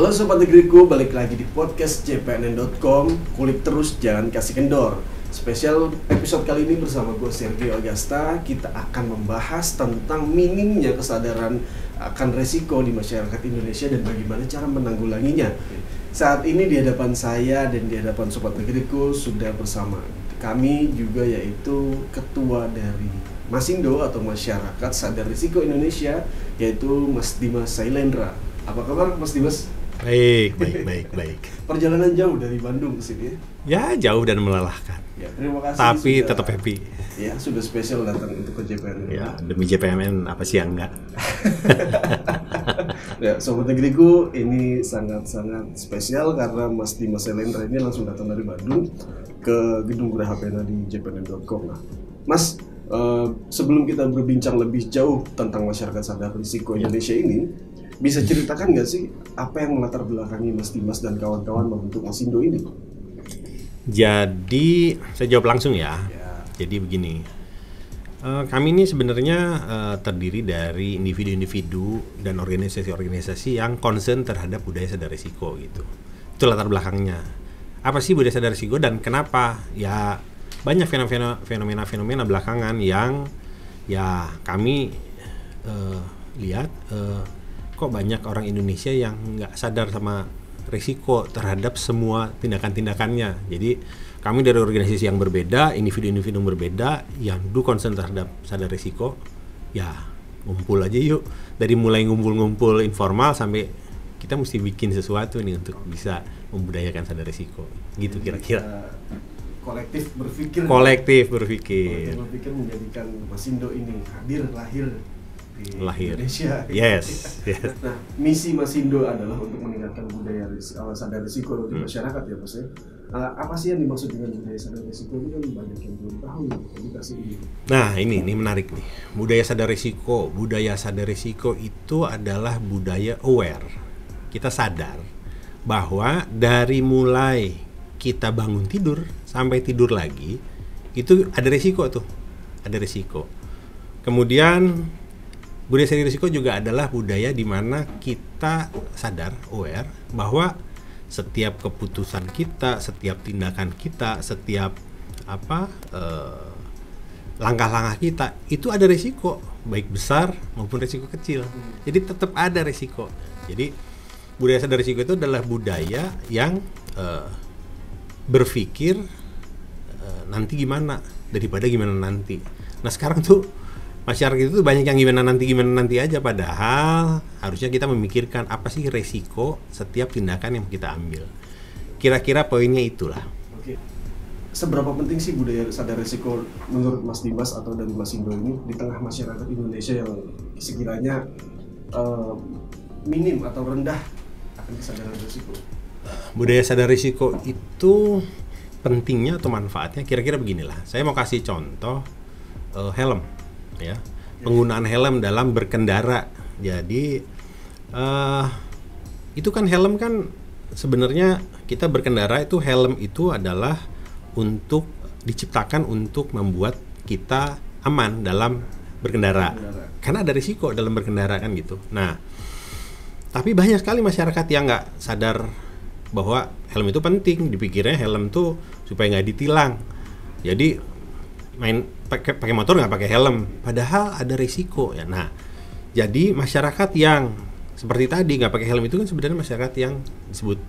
Halo Sobat Negeriku, balik lagi di podcast jpnn.com. Kulik terus, jangan kasih kendor. Spesial episode kali ini bersama gue Sergio Agasta. Kita akan membahas tentang minimnya kesadaran akan resiko di masyarakat Indonesia dan bagaimana cara menanggulanginya. Saat ini di hadapan saya dan di hadapan Sobat Negeriku sudah bersama kami juga, yaitu ketua dari Masindo atau Masyarakat Sadar Risiko Indonesia, yaitu Mas Dimas Sailendra. Apa kabar Mas Dimas? Baik. Perjalanan jauh dari Bandung ke sini Ya, jauh dan melelahkan. ya. Terima kasih. Tapi sudah, tetap happy. Ya, sudah spesial datang untuk ke JPN. Ya, demi JPMN apa sih yang enggak? Ya, Sobat Negeriku, ini sangat-sangat spesial karena Mas Dimas Sailendra ini langsung datang dari Bandung ke Gedung Geraha Pena di jpnn.com. Nah, Mas, sebelum kita berbincang lebih jauh tentang masyarakat sadar risiko Indonesia ini, bisa ceritakan nggak sih apa yang melatar belakangi Mas Dimas dan kawan-kawan membentuk Masindo ini? Jadi, saya jawab langsung ya. Jadi begini, kami ini sebenarnya terdiri dari individu-individu dan organisasi-organisasi yang concern terhadap budaya sadar risiko gitu. Itu latar belakangnya. Apa sih budaya sadar risiko dan kenapa? Ya, banyak fenomena belakangan yang ya kami lihat kok banyak orang Indonesia yang nggak sadar sama risiko terhadap semua tindakan-tindakannya. Jadi kami dari organisasi yang berbeda, individu-individu yang berbeda yang do concern terhadap sadar risiko, ya ngumpul aja yuk. Dari mulai ngumpul-ngumpul informal sampai kita mesti bikin sesuatu nih untuk bisa membudayakan sadar risiko. Gitu kira-kira. Kolektif berpikir menjadikan Masindo ini lahir di Indonesia. Yes. Nah, misi Masindo adalah untuk meningkatkan budaya sadar risiko di masyarakat ya Mas ya. Apa sih yang dimaksud dengan budaya sadar risiko? Ini kan banyak yang belum tahu edukasi ini. Nah, ini menarik nih. Budaya sadar risiko itu adalah budaya aware. Kita sadar bahwa dari mulai kita bangun tidur sampai tidur lagi itu ada risiko tuh. Ada risiko. Kemudian budaya sadar risiko juga adalah budaya di mana kita sadar, aware, bahwa setiap keputusan kita, setiap tindakan kita, setiap langkah-langkah kita itu ada risiko, baik besar maupun risiko kecil. Jadi tetap ada risiko. Jadi budaya sadar risiko itu adalah budaya yang berpikir nanti gimana daripada gimana nanti. Nah sekarang tuh masyarakat itu banyak yang gimana nanti aja, padahal harusnya kita memikirkan apa sih resiko setiap tindakan yang kita ambil. Kira-kira poinnya itulah. Oke. Seberapa penting sih budaya sadar risiko menurut Mas Dimas atau dari Masindo ini di tengah masyarakat Indonesia yang sekiranya minim atau rendah akan kesadaran risiko? Budaya sadar risiko itu pentingnya atau manfaatnya kira-kira beginilah. Saya mau kasih contoh helm. Ya, penggunaan helm dalam berkendara. Jadi itu kan helm kan sebenarnya kita berkendara itu helm itu adalah diciptakan untuk membuat kita aman dalam berkendara. Karena ada risiko dalam berkendara kan gitu. Nah, tapi banyak sekali masyarakat yang nggak sadar bahwa helm itu penting. Dipikirnya helm tuh supaya nggak ditilang. Jadi pakai motor nggak pakai helm, padahal ada risiko ya. Nah, jadi masyarakat yang seperti tadi nggak pakai helm itu kan sebenarnya masyarakat yang disebut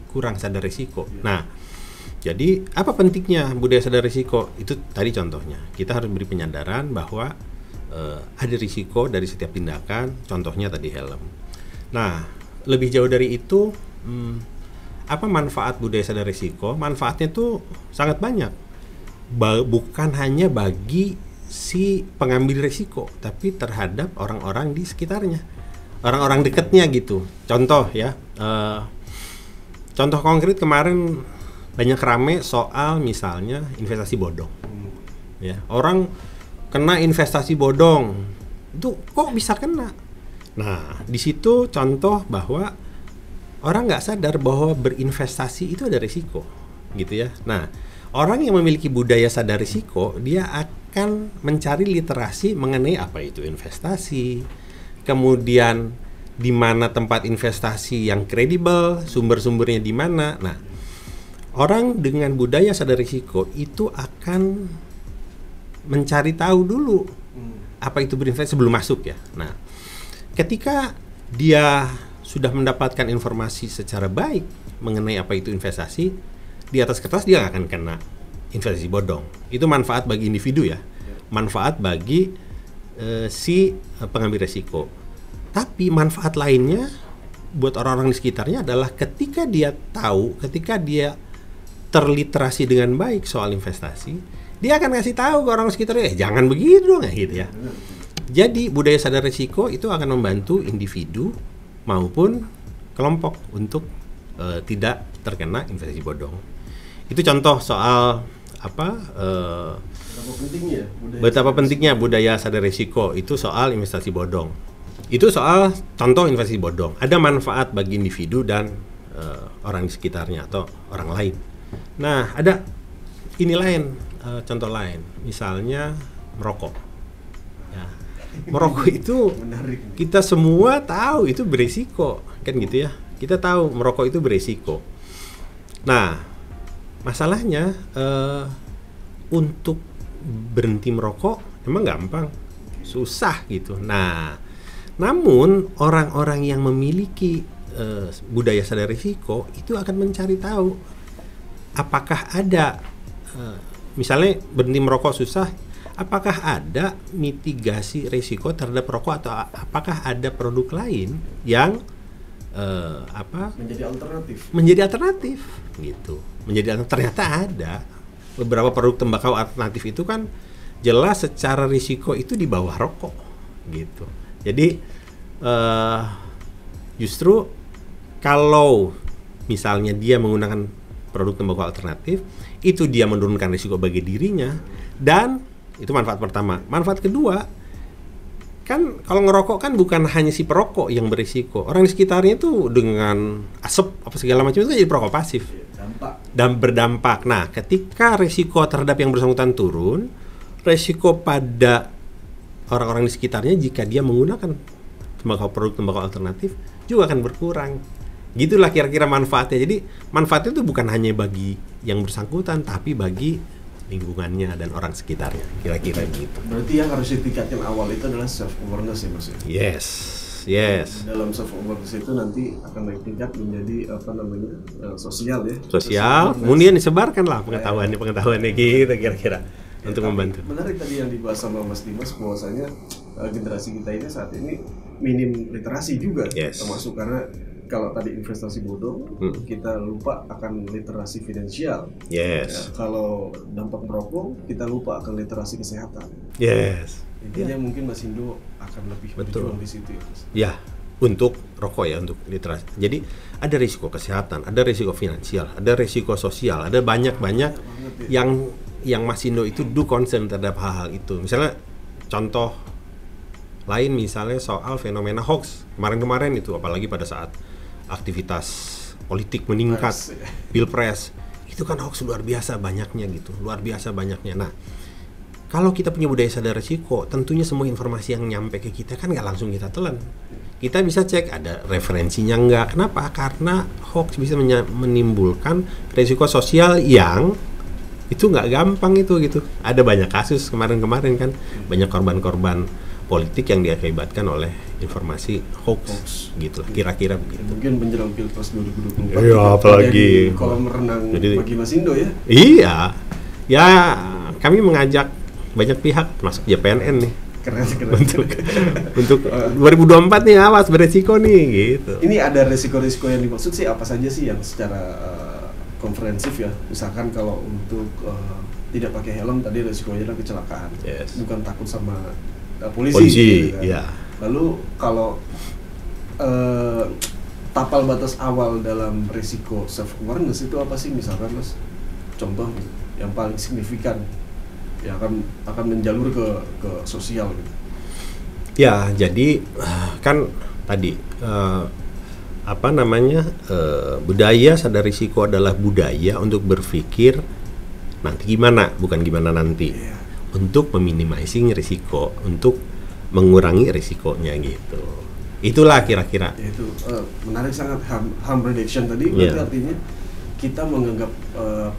kurang sadar risiko. Nah, jadi apa pentingnya budaya sadar risiko? Itu tadi contohnya, kita harus beri penyadaran bahwa ada risiko dari setiap tindakan. Contohnya tadi helm. Nah, lebih jauh dari itu, apa manfaat budaya sadar risiko? Manfaatnya tuh sangat banyak. Bukan hanya bagi si pengambil risiko, tapi terhadap orang-orang di sekitarnya, orang-orang dekatnya gitu. Contoh ya, contoh konkret kemarin banyak rame soal misalnya investasi bodong. Ya, orang kena investasi bodong, itu kok bisa kena? Nah, di situ contoh bahwa orang nggak sadar bahwa berinvestasi itu ada risiko, gitu ya. Nah, orang yang memiliki budaya sadar risiko, dia akan mencari literasi mengenai apa itu investasi, kemudian di mana tempat investasi yang kredibel, sumber-sumbernya di mana. Nah, orang dengan budaya sadar risiko itu akan mencari tahu dulu apa itu berinvestasi sebelum masuk ya. Nah, ketika dia sudah mendapatkan informasi secara baik mengenai apa itu investasi, di atas kertas dia nggak akan kena investasi bodong. Itu manfaat bagi individu ya, manfaat bagi si pengambil risiko. Tapi manfaat lainnya buat orang-orang di sekitarnya adalah ketika dia tahu, ketika dia terliterasi dengan baik soal investasi, dia akan ngasih tahu ke orang sekitarnya, jangan begitu dong, gitu ya. Jadi budaya sadar risiko itu akan membantu individu maupun kelompok untuk tidak terkena investasi bodong. Itu contoh soal betapa pentingnya budaya sadar risiko itu soal investasi bodong. Itu soal contoh investasi bodong. Ada manfaat bagi individu dan orang di sekitarnya atau orang lain. Nah, ada ini lain, contoh lain, misalnya merokok. Ya, merokok itu kita semua tahu itu berisiko, kan gitu ya. Kita tahu merokok itu berisiko. Nah, masalahnya untuk berhenti merokok emang gampang, susah gitu. Nah, namun orang-orang yang memiliki budaya sadar risiko itu akan mencari tahu apakah ada misalnya berhenti merokok susah, apakah ada mitigasi risiko terhadap rokok atau apakah ada produk lain yang menjadi alternatif gitu. Ternyata ada beberapa produk tembakau alternatif itu kan jelas secara risiko itu di bawah rokok gitu. Jadi justru kalau misalnya dia menggunakan produk tembakau alternatif, itu dia menurunkan risiko bagi dirinya, dan itu manfaat pertama. Manfaat kedua, kan kalau ngerokok kan bukan hanya si perokok yang berisiko, orang di sekitarnya itu dengan asap apa segala macam itu jadi perokok pasif dan berdampak. Nah, ketika risiko terhadap yang bersangkutan turun, risiko pada orang-orang di sekitarnya jika dia menggunakan produk tembakau alternatif juga akan berkurang. Gitulah kira-kira manfaatnya. Jadi manfaatnya itu bukan hanya bagi yang bersangkutan, tapi bagi lingkungannya dan orang sekitarnya, kira-kira gitu. Berarti yang harus ditingkatkan awal itu adalah self awareness ya Mas ya? Yes. Dalam self awareness itu nanti akan naik tingkat menjadi sosial ya. Sosial, kemudian disebarkan lah pengetahuannya gitu kira-kira untuk membantu. Menarik tadi yang dibahas sama Mas Dimas bahwasanya generasi kita ini saat ini minim literasi juga, termasuk karena kalau tadi investasi bodong, kita lupa akan literasi finansial. Yes. Ya, kalau dampak merokok, kita lupa akan literasi kesehatan. Yes. Intinya mungkin Mas Indo akan lebih berjuang di situ ya, Mas. Ya, untuk rokok ya, untuk literasi. Jadi ada risiko kesehatan, ada risiko finansial, ada risiko sosial, ada banyak-banyak yang Mas Indo itu concern terhadap hal-hal itu. Misalnya contoh lain misalnya soal fenomena hoax kemarin-kemarin itu, apalagi pada saat aktivitas politik meningkat, pilpres, itu kan hoax luar biasa banyaknya gitu, luar biasa banyaknya. Nah, kalau kita punya budaya sadar risiko, tentunya semua informasi yang nyampe ke kita kan nggak langsung kita telan. Kita bisa cek ada referensinya nggak. Kenapa? Karena hoax bisa menimbulkan risiko sosial yang itu nggak gampang itu gitu. Ada banyak kasus kemarin-kemarin kan, banyak korban-korban politik yang diakibatkan oleh informasi hoax gitu, kira-kira begitu. Mungkin menjelang Pilpres 2024. Iya, apalagi kolam renang bagi Mas Indo ya. Iya. Ya, kami mengajak banyak pihak masuk JPNN nih. Keren. Untuk 2024 nih, awas beresiko nih gitu. Ini ada resiko-resiko yang dimaksud sih apa saja sih yang secara komprehensif ya. Misalkan kalau untuk tidak pakai helm tadi resikonya adalah kecelakaan. Bukan takut sama polisi gitu kan. Ya. Lalu kalau tapal batas awal dalam risiko self awareness itu apa sih misalkan Mas? Contoh yang paling signifikan yang akan menjalur ke sosial gitu. Ya, jadi kan tadi budaya sadar risiko adalah budaya untuk berpikir nanti gimana, bukan gimana nanti. Untuk meminimalising risiko, untuk mengurangi risikonya gitu. Itulah kira-kira. Ya, itu menarik sangat. Harm reduction tadi berarti artinya kita menganggap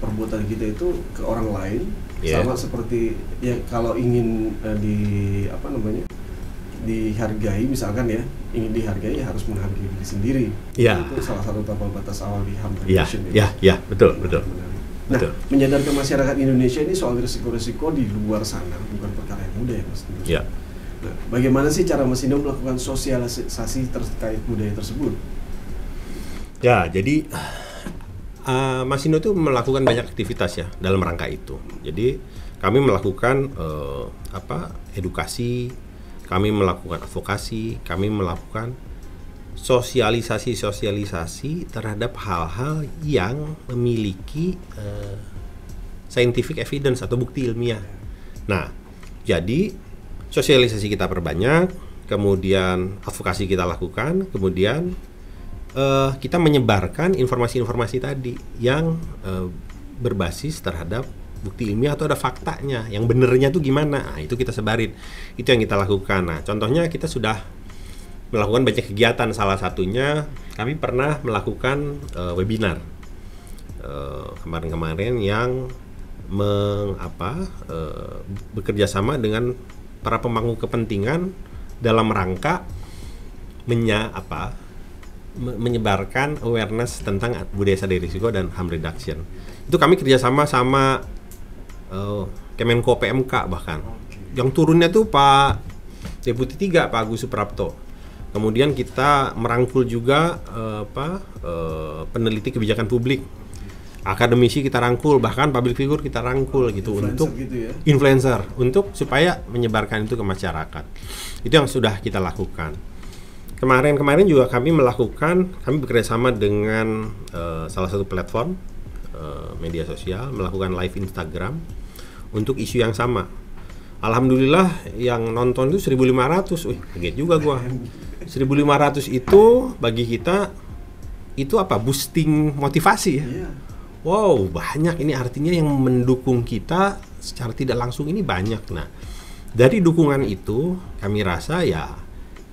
perbuatan kita itu ke orang lain sama seperti ya kalau ingin dihargai misalkan ya, ingin dihargai ya harus menghargai diri sendiri. Itu salah satu tapal batas awal di harm reduction. Betul. Nah, menyadarkan masyarakat Indonesia ini soal risiko-risiko di luar sana bukan perkara yang mudah ya Mas. Nah, bagaimana sih cara Mas Indo melakukan sosialisasi terkait budaya tersebut? Ya, jadi Mas Indo itu melakukan banyak aktivitas ya dalam rangka itu. Jadi kami melakukan edukasi, kami melakukan advokasi, kami melakukan sosialisasi terhadap hal-hal yang memiliki scientific evidence atau bukti ilmiah. Nah, jadi sosialisasi kita perbanyak, kemudian advokasi kita lakukan, kemudian kita menyebarkan informasi-informasi tadi yang berbasis terhadap bukti ilmiah atau ada faktanya, yang benernya tuh gimana, nah, itu kita sebarin, itu yang kita lakukan. Nah, contohnya kita sudah melakukan banyak kegiatan, salah satunya kami pernah melakukan webinar kemarin-kemarin yang bekerja sama dengan para pemangku kepentingan dalam rangka menyebarkan awareness tentang budaya sadar risiko dan harm reduction. Itu kami kerjasama sama Kemenko PMK bahkan. Yang turunnya tuh Pak Deputi 3 Pak Agus Suprapto. Kemudian kita merangkul juga peneliti kebijakan publik, akademisi kita rangkul, bahkan public figure kita rangkul gitu untuk influencer untuk supaya menyebarkan itu ke masyarakat. Itu yang sudah kita lakukan. Kemarin juga kami bekerjasama dengan salah satu platform media sosial, melakukan live Instagram untuk isu yang sama. Alhamdulillah yang nonton itu 1.500, kaget juga gua. 1.500 itu bagi kita itu boosting motivasi ya. Wow, banyak ini, artinya yang mendukung kita secara tidak langsung ini banyak. Nah, dari dukungan itu kami rasa ya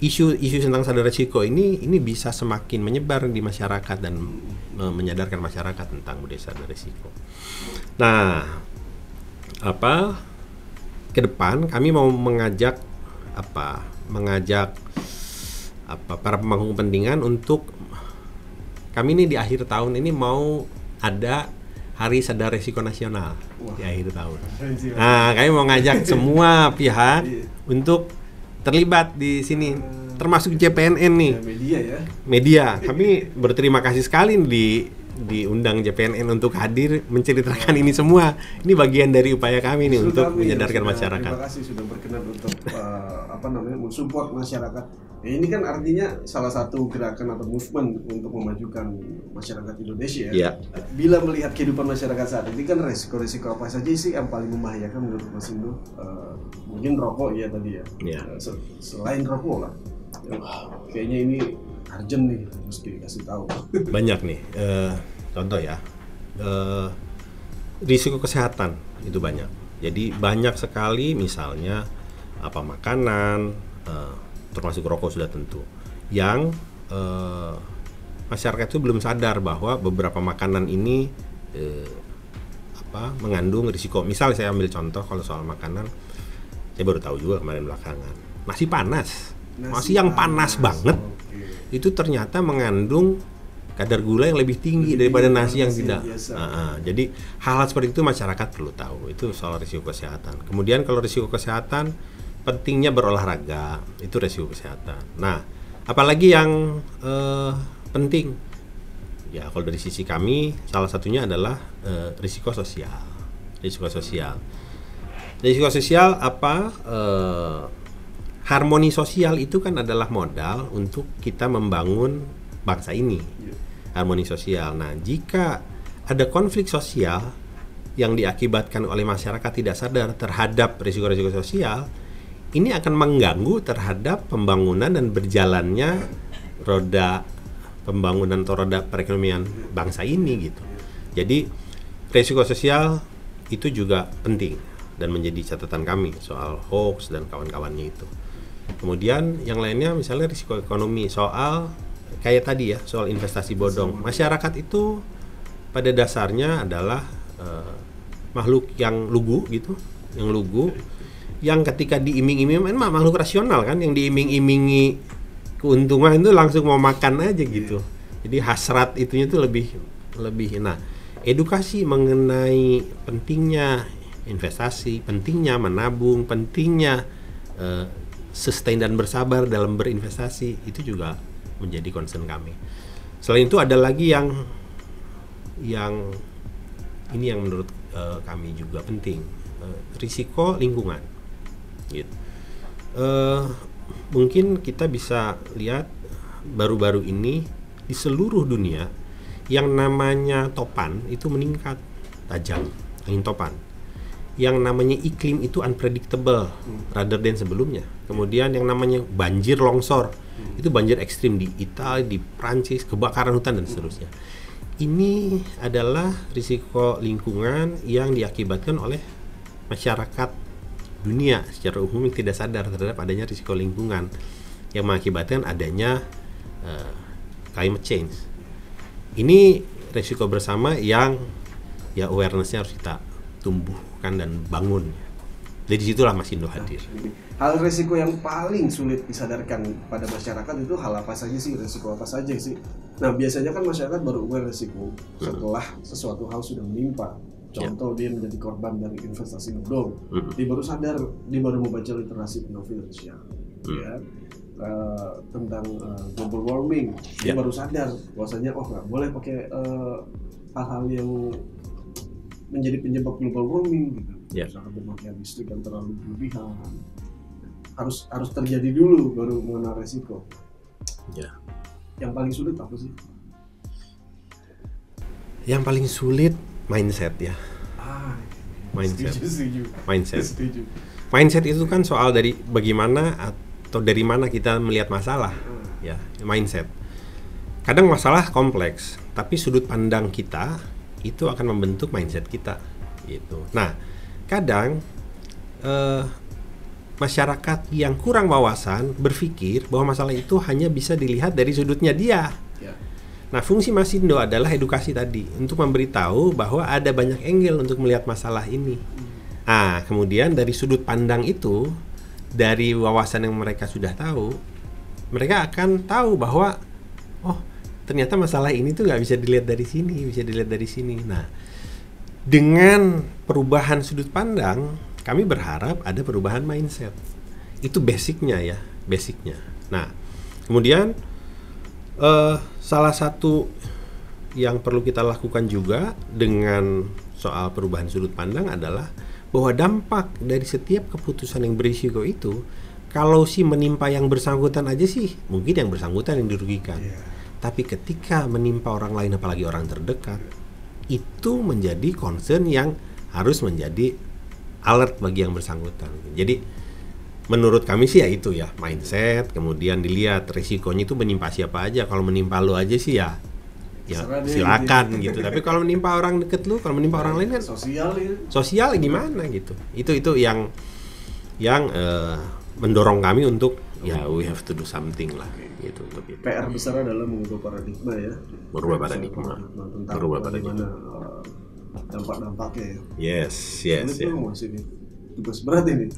isu tentang sadar risiko ini bisa semakin menyebar di masyarakat dan menyadarkan masyarakat tentang budaya sadar risiko. Nah, ke depan kami mau mengajak para pemangku kepentingan untuk kami ini di akhir tahun ini mau ada Hari Sadar Risiko Nasional di akhir tahun. Nah, kami mau ngajak semua pihak untuk terlibat di sini, termasuk JPNN nih. Media. Kami berterima kasih sekali diundang JPNN untuk hadir menceritakan ini semua. Ini bagian dari upaya kami nih untuk menyadarkan masyarakat. Terima kasih sudah berkenan untuk mensupport masyarakat. Ya, ini kan artinya salah satu gerakan atau movement untuk memajukan masyarakat Indonesia. Bila melihat kehidupan masyarakat saat ini kan resiko-resiko apa saja sih yang paling membahayakan menurut Mas Indo? Mungkin rokok ya tadi ya. Selain rokok lah. Kayaknya ini urgent nih, harus dikasih tahu. Banyak nih, contoh ya, risiko kesehatan itu banyak. Jadi banyak sekali misalnya makanan, termasuk rokok sudah tentu, yang masyarakat itu belum sadar bahwa beberapa makanan ini mengandung risiko. Misal saya ambil contoh kalau soal makanan, saya baru tahu juga kemarin belakangan, nasi panas. Nasi yang panas banget itu ternyata mengandung kadar gula yang lebih tinggi daripada nasi yang tidak. Jadi hal-hal seperti itu masyarakat perlu tahu. Itu soal risiko kesehatan. Kemudian kalau risiko kesehatan, pentingnya berolahraga, itu risiko kesehatan. Nah, apalagi yang penting? Ya, kalau dari sisi kami, salah satunya adalah risiko sosial. Risiko sosial harmoni sosial itu kan adalah modal untuk kita membangun bangsa ini. Harmoni sosial. Nah, jika ada konflik sosial yang diakibatkan oleh masyarakat tidak sadar terhadap risiko-risiko sosial, ini akan mengganggu terhadap pembangunan dan berjalannya roda pembangunan atau roda perekonomian bangsa ini gitu. Jadi risiko sosial itu juga penting dan menjadi catatan kami soal hoax dan kawan-kawannya itu. Kemudian yang lainnya misalnya risiko ekonomi, soal kayak tadi ya, soal investasi bodong. Masyarakat itu pada dasarnya adalah makhluk yang lugu gitu, yang ketika diiming-imingi, makhluk rasional kan, yang diiming-imingi keuntungan itu langsung mau makan aja gitu. Jadi hasrat itunya itu lebih. Nah, edukasi mengenai pentingnya investasi, pentingnya menabung, pentingnya sustain dan bersabar dalam berinvestasi itu juga menjadi concern kami. Selain itu ada lagi yang ini yang menurut kami juga penting, risiko lingkungan. Gitu. Mungkin kita bisa lihat baru-baru ini di seluruh dunia yang namanya topan itu meningkat tajam, angin topan. Yang namanya iklim itu unpredictable rather than sebelumnya. Kemudian yang namanya banjir longsor, itu banjir ekstrim di Italia, di Prancis, kebakaran hutan dan seterusnya. Ini adalah risiko lingkungan yang diakibatkan oleh masyarakat dunia secara umum yang tidak sadar terhadap adanya risiko lingkungan yang mengakibatkan adanya climate change. Ini risiko bersama yang ya awareness-nya harus kita tumbuhkan dan bangun. Dari situlah Mas Indo hadir. Hal risiko yang paling sulit disadarkan pada masyarakat itu hal apa saja sih, risiko apa saja sih? Nah, biasanya kan masyarakat baru aware risiko setelah sesuatu hal sudah menimpa. Contoh dia menjadi korban dari investasi bodong, dia baru sadar, dia baru membaca literasi finansial, ya, tentang global warming, dia baru sadar bahwasanya nggak boleh pakai hal-hal yang menjadi penyebab global warming gitu. Misalkan pemakaian listrik yang terlalu berlebihan, harus terjadi dulu baru mengenal resiko. Yang paling sulit apa sih? Yang paling sulit mindset ya. Mindset itu kan soal dari bagaimana atau dari mana kita melihat masalah, ya, mindset. Kadang masalah kompleks, tapi sudut pandang kita itu akan membentuk mindset kita, gitu. Nah, kadang masyarakat yang kurang wawasan berpikir bahwa masalah itu hanya bisa dilihat dari sudutnya dia. Nah, fungsi Mas Indo adalah edukasi tadi untuk memberitahu bahwa ada banyak angle untuk melihat masalah ini. Nah, kemudian dari sudut pandang itu, dari wawasan yang mereka sudah tahu, mereka akan tahu bahwa ternyata masalah ini tuh nggak bisa dilihat dari sini, bisa dilihat dari sini. Nah, dengan perubahan sudut pandang, kami berharap ada perubahan mindset. Itu basicnya ya, basicnya. Nah, kemudian salah satu yang perlu kita lakukan juga dengan soal perubahan sudut pandang adalah bahwa dampak dari setiap keputusan yang berisiko itu, kalau menimpa yang bersangkutan aja sih, mungkin yang bersangkutan yang dirugikan. Tapi ketika menimpa orang lain, apalagi orang terdekat, itu menjadi concern yang harus menjadi alert bagi yang bersangkutan. Jadi menurut kami sih ya itu ya, mindset, kemudian dilihat risikonya itu menimpa siapa aja. Kalau menimpa lu aja sih ya silakan gitu. Tapi kalau menimpa orang deket lu, kalau menimpa orang lain kan sosial gimana gitu. Itu yang mendorong kami untuk we have to do something lah gitu. PR besar adalah mengubah paradigma ya. Merubah paradigma. Dampak-dampaknya ya. Yes. Masih tugas berat ini.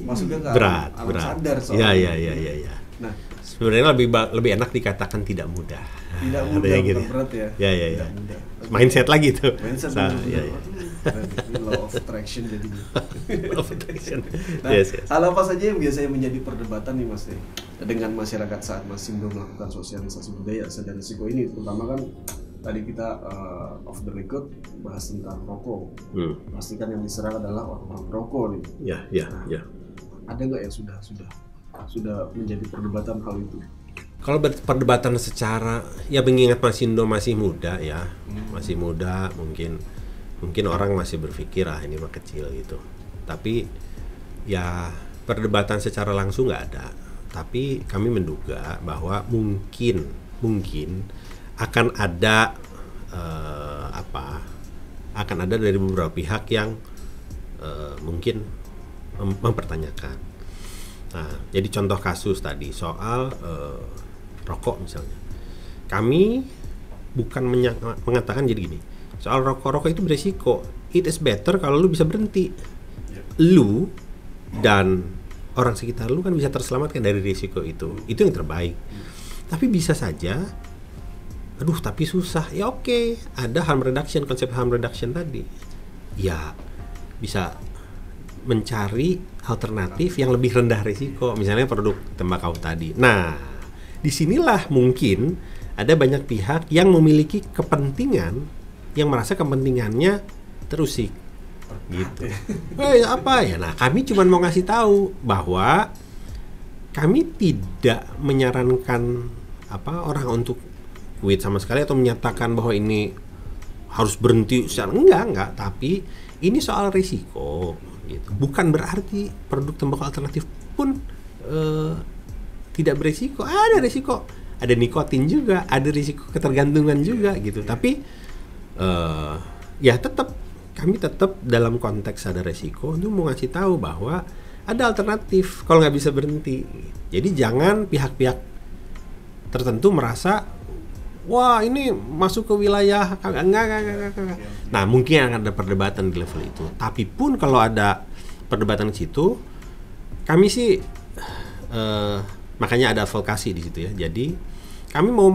Maksudnya berat. Sadar soalnya. Ya. Nah, sebenarnya lebih enak dikatakan tidak mudah. Tidak mudah, gitu. Berat ya. Ya. Mindset lagi tuh. Law of attraction jadinya. Law of attraction. Nah, yes. Hal apa saja yang biasanya menjadi perdebatan nih Mas dengan masyarakat saat Mas Indo melakukan sosialisasi budaya sadar risiko ini, terutama kan tadi kita off the record bahas tentang rokok. Pastikan yang diserang adalah orang-orang perokok nih. Ya. Ada nggak yang sudah menjadi perdebatan hal itu? Kalau perdebatan secara mengingat Mas Indo masih muda ya, masih muda, mungkin orang masih berpikir ini mah kecil gitu. Tapi ya perdebatan secara langsung nggak ada. Tapi kami menduga bahwa mungkin akan ada akan ada dari beberapa pihak yang mungkin mempertanyakan. Nah, jadi contoh kasus tadi soal rokok misalnya. Kami bukan mengatakan jadi gini. Soal rokok itu beresiko. It is better kalau lu bisa berhenti. Lu dan orang sekitar lu kan bisa terselamatkan dari risiko itu. Itu yang terbaik. Tapi bisa saja, aduh tapi susah. Ya oke, ada harm reduction, konsep harm reduction tadi. Ya bisa mencari alternatif yang lebih rendah risiko, misalnya produk tembakau tadi. Nah, disinilah mungkin ada banyak pihak yang memiliki kepentingan, yang merasa kepentingannya terusik, gitu. Apa ya? Nah, kami cuma mau ngasih tahu bahwa kami tidak menyarankan orang untuk quit sama sekali atau menyatakan bahwa ini harus berhenti secara enggak, tapi ini soal risiko gitu. Bukan berarti produk tembakau alternatif pun tidak berisiko. Ada risiko, ada nikotin juga, ada risiko ketergantungan juga gitu. Tapi ya kami tetap dalam konteks ada risiko untuk mau ngasih tahu bahwa ada alternatif kalau nggak bisa berhenti. Jadi jangan pihak-pihak tertentu merasa wah ini masuk ke wilayah enggak. Nah mungkin akan ada perdebatan di level itu. Tapi pun kalau ada perdebatan di situ, kami sih makanya ada advokasi di situ ya. Jadi kami mau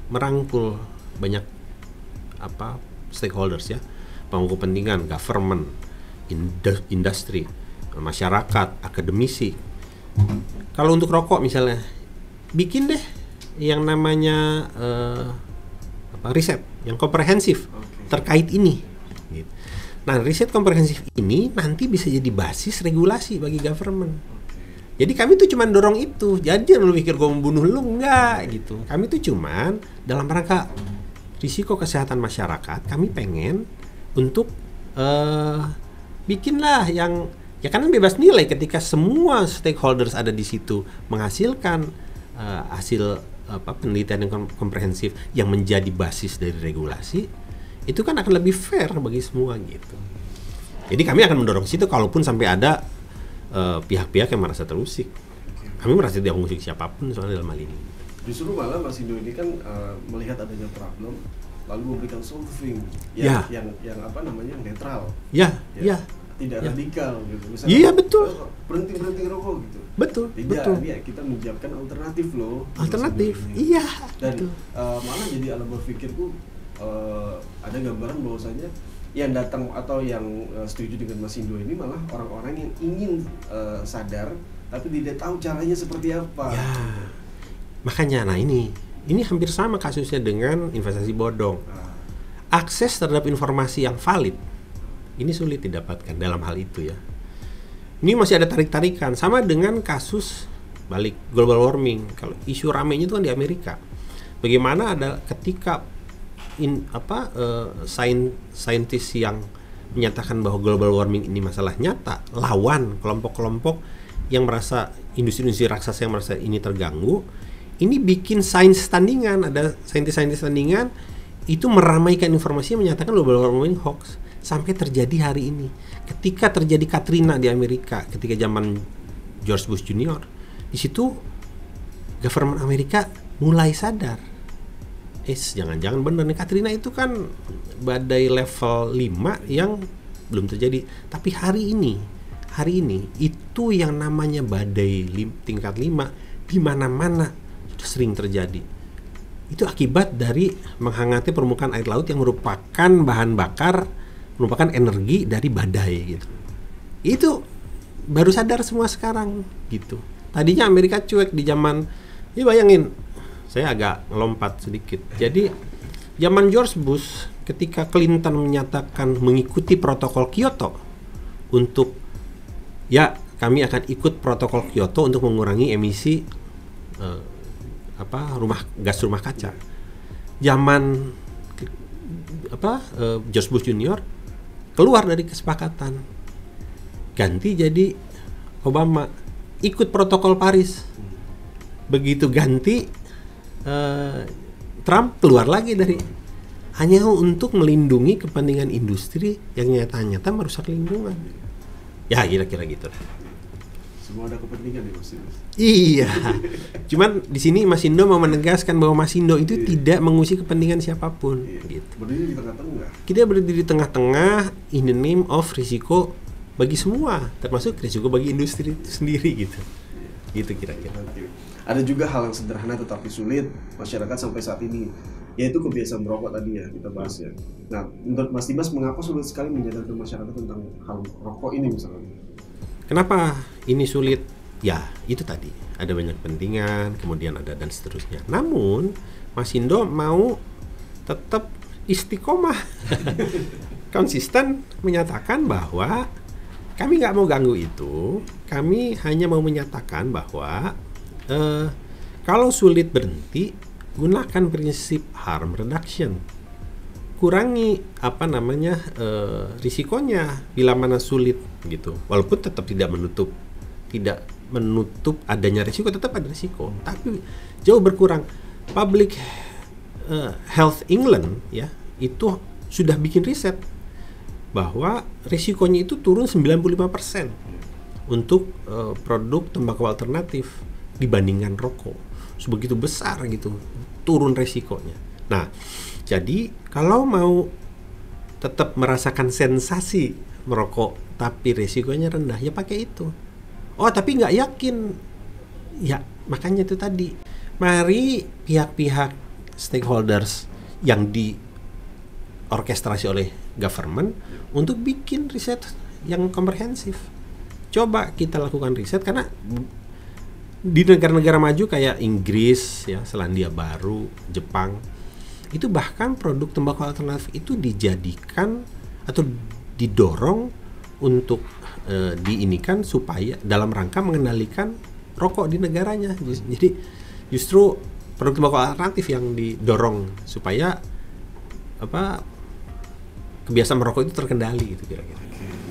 merangkul banyak stakeholders ya, pemangku kepentingan, government, industri, masyarakat, akademisi. Kalau untuk rokok misalnya, bikin deh yang namanya riset yang komprehensif terkait ini. Nah, riset komprehensif ini nanti bisa jadi basis regulasi bagi government. Jadi kami tuh cuman dorong itu. Jadi lu pikir gue membunuh lu, enggak gitu. Kami tuh cuman dalam rangka risiko kesehatan masyarakat, kami pengen untuk bikinlah yang ya kan bebas nilai ketika semua stakeholders ada di situ menghasilkan hasil penelitian yang komprehensif yang menjadi basis dari regulasi, itu kan akan lebih fair bagi semua gitu. Jadi kami akan mendorong situ kalaupun sampai ada pihak-pihak yang merasa terusik. Kami merasa tidak mengusik siapapun soalnya dalam hal ini. Justru malah Mas Indo ini kan melihat adanya problem lalu memberikan solving yang netral. Ya. Tidak radikal gitu. Misalnya, iya betul. Berhenti rokok gitu. Betul. Ya kita menyiapkan alternatif loh. Alternatif. Iya. Dan malah jadi alam berpikirku ada gambaran bahwasanya yang datang atau yang setuju dengan Mas Indo ini malah orang-orang yang ingin sadar tapi tidak tahu caranya seperti apa. Ya. Makanya ini hampir sama kasusnya dengan investasi bodong. Akses terhadap informasi yang valid ini sulit didapatkan dalam hal itu ya. Ini masih ada tarik-tarikan sama dengan kasus balik global warming. Kalau isu ramenya itu kan di Amerika. Bagaimana ada ketika saintis yang menyatakan bahwa global warming ini masalah nyata, lawan kelompok-kelompok yang merasa industri-industri raksasa yang merasa ini terganggu, ini bikin sains tandingan, ada saintis-saintis tandingan itu meramaikan informasi yang menyatakan global warming hoax. Sampai terjadi hari ini. Ketika terjadi Katrina di Amerika, ketika zaman George Bush Junior, di situ government Amerika mulai sadar. Jangan-jangan benar nih, Katrina itu kan badai level 5 yang belum terjadi. Tapi hari ini itu yang namanya badai tingkat 5 di mana-mana sering terjadi. Itu akibat dari menghangatnya permukaan air laut yang merupakan bahan bakar, merupakan energi dari badai gitu. Itu baru sadar semua sekarang gitu. Tadinya Amerika cuek di zaman, ya bayangin, saya agak ngelompat sedikit. Jadi zaman George Bush ketika Clinton menyatakan mengikuti protokol Kyoto untuk kami akan ikut protokol Kyoto untuk mengurangi emisi gas rumah kaca. Zaman George Bush Junior keluar dari kesepakatan, ganti jadi Obama ikut protokol Paris. Begitu ganti Trump keluar lagi dari, hanya untuk melindungi kepentingan industri yang nyata-nyata merusak lingkungan. Ya kira-kira gitu. Semua ada kepentingan nih Mas. Iya. Cuman di sini Masindo mau menegaskan bahwa Masindo itu tidak mengusik kepentingan siapapun. Gitu. Berdiri di tengah-tengah. Kita berdiri di tengah-tengah in the name of risiko bagi semua, termasuk risiko bagi industri itu sendiri gitu. Gitu kira-kira. Ada juga hal yang sederhana tetapi sulit masyarakat sampai saat ini, yaitu kebiasaan merokok tadi ya kita bahas ya. Nah, menurut Mas Dimas mengapa sulit sekali menyadarkan masyarakat tentang hal rokok ini misalnya? Kenapa ini sulit? Ya, itu tadi. Ada banyak kepentingan, kemudian ada dan seterusnya. Namun, Masindo mau tetap istiqomah. Konsisten menyatakan bahwa kami nggak mau ganggu itu. Kami hanya mau menyatakan bahwa kalau sulit berhenti, gunakan prinsip harm reduction. Kurangi risikonya bila mana sulit gitu. Walaupun tetap tidak menutup adanya risiko, tetap ada risiko, tapi jauh berkurang. Public Health England ya itu sudah bikin riset bahwa risikonya itu turun 95% untuk produk tembakau alternatif dibandingkan rokok. Sebegitu besar gitu turun risikonya. Nah, jadi kalau mau tetap merasakan sensasi merokok tapi risikonya rendah, ya pakai itu. Oh, tapi nggak yakin. Ya, makanya itu tadi. Mari pihak-pihak stakeholders yang diorkestrasi oleh government untuk bikin riset yang komprehensif. Coba kita lakukan riset, karena di negara-negara maju kayak Inggris, ya, Selandia Baru, Jepang, itu bahkan produk tembakau alternatif itu dijadikan atau didorong untuk diinikan supaya dalam rangka mengendalikan rokok di negaranya. Jadi justru produk tembakau alternatif yang didorong supaya kebiasaan merokok itu terkendali gitu kira-kira.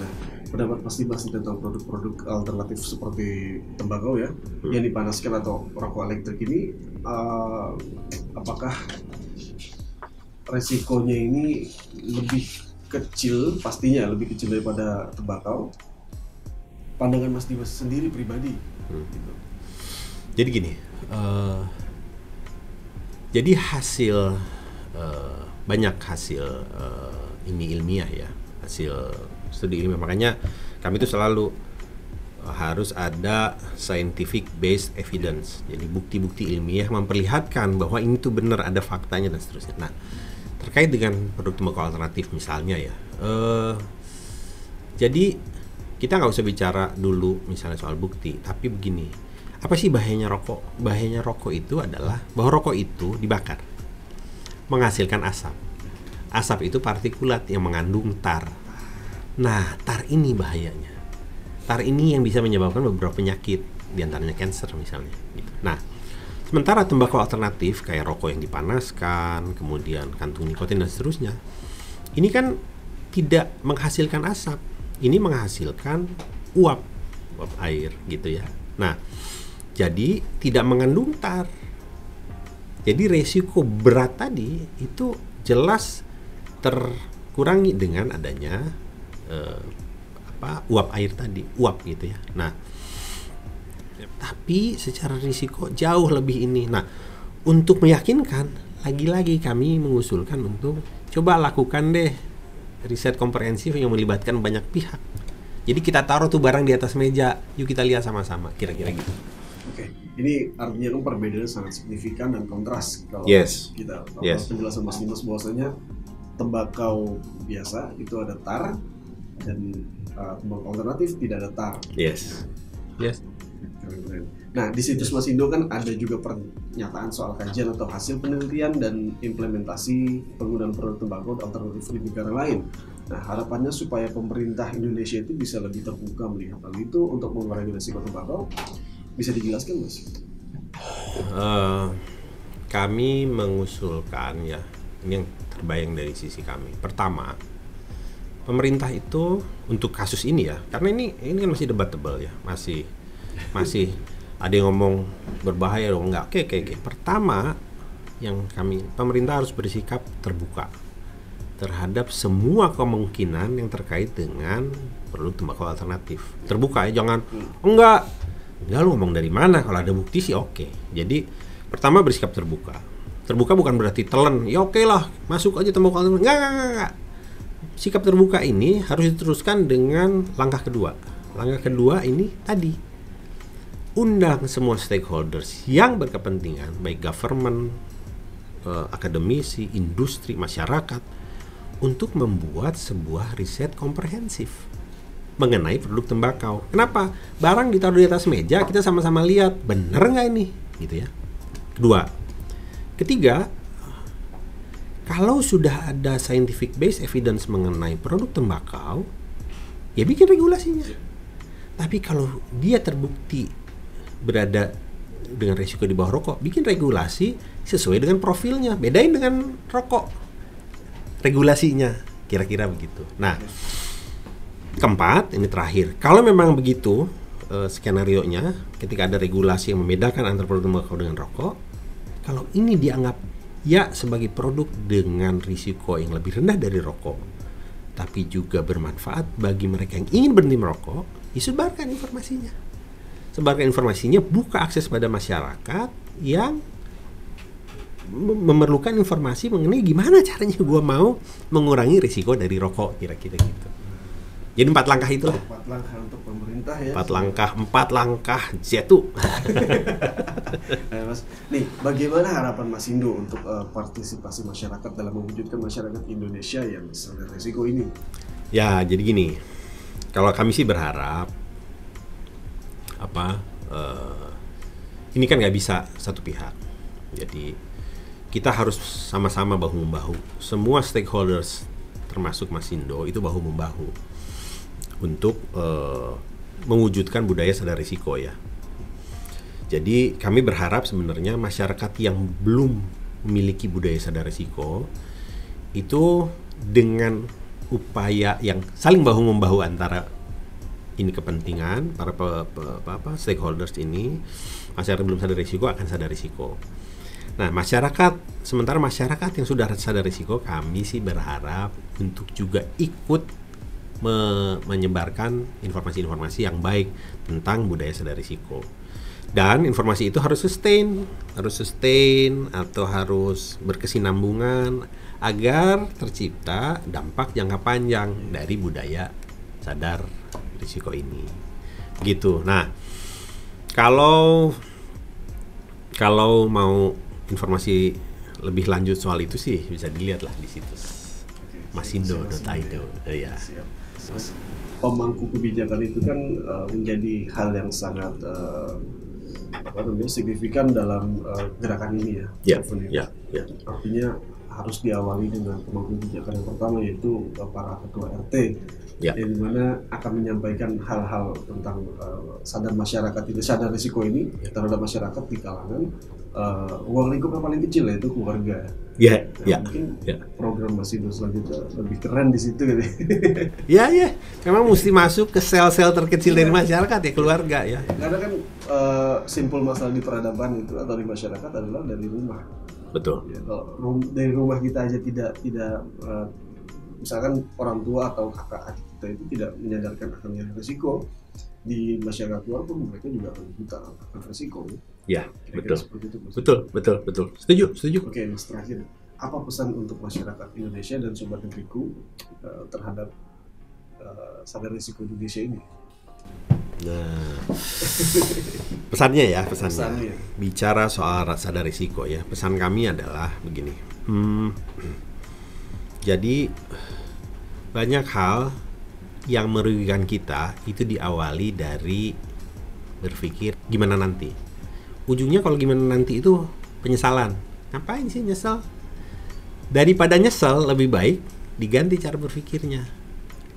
Nah, pendapat Mas Dimas tentang produk-produk alternatif seperti tembakau ya, yang dipanaskan atau rokok elektrik ini, apakah resikonya ini lebih kecil? Pastinya lebih kecil daripada tembakau. Pandangan Mas Dimas sendiri pribadi. Gitu. Jadi gini, jadi hasil banyak hasil ini ilmiah ya, hasil studi ilmiah. Makanya kami itu selalu harus ada scientific based evidence. Jadi bukti-bukti ilmiah memperlihatkan bahwa ini tuh benar, ada faktanya dan seterusnya. Nah, terkait dengan produk tembakau alternatif misalnya ya, jadi kita nggak usah bicara dulu misalnya soal bukti, tapi begini, apa sih bahayanya rokok? Bahayanya rokok itu adalah bahwa rokok itu dibakar, menghasilkan asap. Asap itu partikulat yang mengandung tar. Nah, tar ini bahayanya. Tar ini yang bisa menyebabkan beberapa penyakit, diantaranya kanker misalnya. Gitu. Nah, sementara tembakau alternatif kayak rokok yang dipanaskan, kemudian kantung nikotin dan seterusnya, ini kan tidak menghasilkan asap. Ini menghasilkan uap air gitu ya. Nah, jadi tidak mengandung tar. Jadi resiko berat tadi itu jelas terkurangi dengan adanya uap air tadi, uap gitu ya. Nah, tapi secara risiko jauh lebih ini. Nah, untuk meyakinkan, lagi-lagi kami mengusulkan untuk coba lakukan deh riset komprehensif yang melibatkan banyak pihak. Jadi kita taruh tuh barang di atas meja, yuk kita lihat sama-sama, kira-kira gitu. Oke, ini artinya kan perbedaannya sangat signifikan dan kontras kalau kita penjelasan Mas Dimas bahwasanya tembakau biasa itu ada tar dan tembakau alternatif tidak ada tar. Yes. Nah, di situs Masindo kan ada juga pernyataan soal kajian atau hasil penelitian dan implementasi penggunaan produk tembakau alternatif di negara lain. Nah, harapannya supaya pemerintah Indonesia itu bisa lebih terbuka melihat hal itu untuk mengurangi risiko tembakau. Bisa dijelaskan, Mas? Kami mengusulkan ya, ini yang terbayang dari sisi kami. Pertama, pemerintah itu untuk kasus ini ya, karena ini kan masih debatable ya, masih ada yang ngomong berbahaya dong, enggak. Oke. Pertama, yang pemerintah harus bersikap terbuka terhadap semua kemungkinan yang terkait dengan produk tembakau alternatif. Terbuka ya, jangan enggak Enggak, lu ngomong dari mana? Kalau ada bukti sih oke. Jadi pertama bersikap terbuka. Terbuka bukan berarti telan. Ya oke lah, masuk aja tembok. Enggak. Sikap terbuka ini harus diteruskan dengan langkah kedua. Langkah kedua ini tadi, undang semua stakeholders yang berkepentingan, baik government, akademisi, industri, masyarakat, untuk membuat sebuah riset komprehensif mengenai produk tembakau. Kenapa? Barang ditaruh di atas meja, kita sama-sama lihat bener nggak ini, gitu ya. Ketiga, kalau sudah ada scientific based evidence mengenai produk tembakau, ya bikin regulasinya. Tapi kalau dia terbukti berada dengan resiko di bawah rokok, bikin regulasi sesuai dengan profilnya, bedain dengan rokok regulasinya, kira-kira begitu. Nah, keempat, ini terakhir. Kalau memang begitu skenario-nya, ketika ada regulasi yang membedakan antara produk tembakau dengan rokok, kalau ini dianggap ya sebagai produk dengan risiko yang lebih rendah dari rokok, tapi juga bermanfaat bagi mereka yang ingin berhenti merokok, sebarkan informasinya. Sebarkan informasinya, buka akses pada masyarakat yang memerlukan informasi mengenai gimana caranya gue mau mengurangi risiko dari rokok, kira-kira gitu. Jadi 4 langkah itulah. 4 langkah untuk pemerintah ya. 4 langkah jatuh. Nah, Mas, nih bagaimana harapan Mas Indo untuk partisipasi masyarakat dalam mewujudkan masyarakat Indonesia yang sadar risiko ini? Ya, jadi gini. Kalau kami sih berharap ini kan nggak bisa satu pihak. Jadi kita harus sama-sama bahu-membahu. Semua stakeholders termasuk Mas Indo itu bahu-membahu untuk mewujudkan budaya sadar risiko ya. Jadi kami berharap sebenarnya masyarakat yang belum memiliki budaya sadar risiko itu dengan upaya yang saling bahu-membahu antara ini kepentingan para stakeholders ini, masyarakat belum sadar risiko akan sadar risiko. Nah, sementara masyarakat yang sudah sadar risiko, kami sih berharap untuk juga ikut menyebarkan informasi-informasi yang baik tentang budaya sadar risiko. Dan informasi itu harus sustain atau harus berkesinambungan agar tercipta dampak jangka panjang dari budaya sadar risiko ini. Gitu. Nah, kalau mau informasi lebih lanjut soal itu sih bisa dilihat lah di situs masindo.id. Ya. Pemangku kebijakan itu kan menjadi hal yang sangat signifikan dalam gerakan ini ya. Ya. Artinya harus diawali dengan pemangku kebijakan yang pertama, yaitu para ketua RT. Ya. Yang dimana akan menyampaikan hal-hal tentang sadar risiko ini terhadap masyarakat di kalangan ruang lingkup yang paling kecil, yaitu keluarga. Mungkin program Mas Indo selanjutnya lebih keren di situ gitu. Ya, memang mesti masuk ke sel-sel terkecil dari masyarakat ya, keluarga ya. Karena kan simpul masalah di peradaban itu atau di masyarakat adalah dari rumah. Betul. Ya, kalau dari rumah kita aja tidak misalkan orang tua atau kakak adik kita itu tidak menyadarkan akan risiko, di masyarakat luar pun mereka juga akan buta akan risiko. Ya, betul. Itu, betul. Setuju. Oke, Mas, terakhir, apa pesan untuk masyarakat Indonesia dan sobat negeriku terhadap sadar risiko Indonesia ini? Nah, pesannya. Bicara soal sadar risiko ya, pesan kami adalah begini. Jadi banyak hal yang merugikan kita itu diawali dari berpikir gimana nanti. Ujungnya kalau gimana nanti itu penyesalan. Ngapain sih nyesel? Daripada nyesel, lebih baik diganti cara berpikirnya.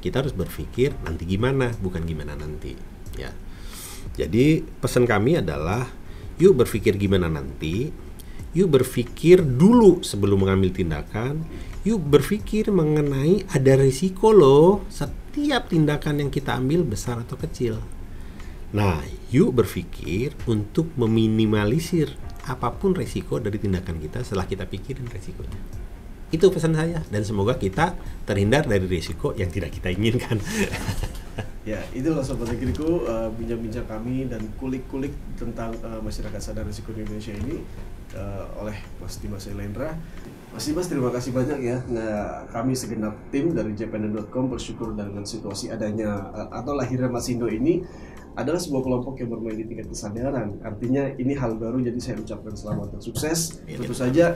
Kita harus berpikir nanti gimana, bukan gimana nanti ya. Jadi pesan kami adalah yuk berpikir gimana nanti, yuk berpikir dulu sebelum mengambil tindakan, yuk berpikir mengenai ada risiko loh setiap tindakan yang kita ambil, besar atau kecil. Nah, yuk berpikir untuk meminimalisir apapun risiko dari tindakan kita setelah kita pikirin risikonya. Itu pesan saya, dan semoga kita terhindar dari risiko yang tidak kita inginkan. Ya, itulah Sobat Negeriku, bincang-bincang kami dan kulik-kulik tentang masyarakat sadar risiko di Indonesia ini oleh Mas Dimas Syailendra. Mas Dimas, terima kasih banyak ya. Nah, kami segenap tim dari jpnd.com bersyukur dengan situasi adanya atau lahirnya Masindo ini adalah sebuah kelompok yang bermain di tingkat kesadaran. Artinya ini hal baru, jadi saya ucapkan selamat dan sukses. Tentu saja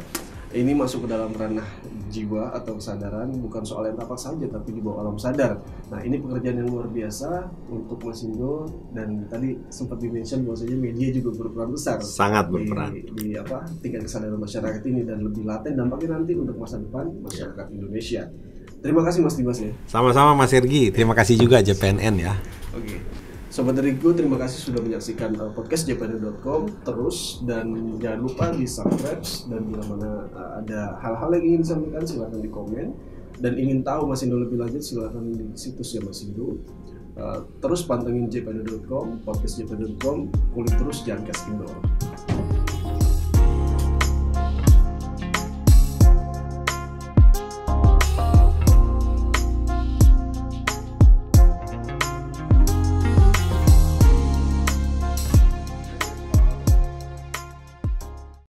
ini masuk ke dalam ranah jiwa atau kesadaran, bukan soal yang tapak saja tapi di bawah alam sadar. Nah, ini pekerjaan yang luar biasa untuk Masindo, dan tadi sempat di-mention bahwasanya media juga berperan besar, sangat berperan di tingkat kesadaran masyarakat ini, dan lebih laten dampaknya nanti untuk masa depan masyarakat Indonesia. Terima kasih Mas Dimas ya. Sama-sama Mas Sergi, terima kasih juga JPNN ya. Oke. Sobat Deriku, terima kasih sudah menyaksikan podcast jpnd.com terus, dan jangan lupa di subscribe, dan bila mana ada hal-hal yang ingin disampaikan silahkan di komen, dan ingin tahu Masindo lebih lanjut silahkan di situsnya Masindo. Terus pantengin jpnd.com, podcast jpnd.com, kulik terus jangan kasih kendor.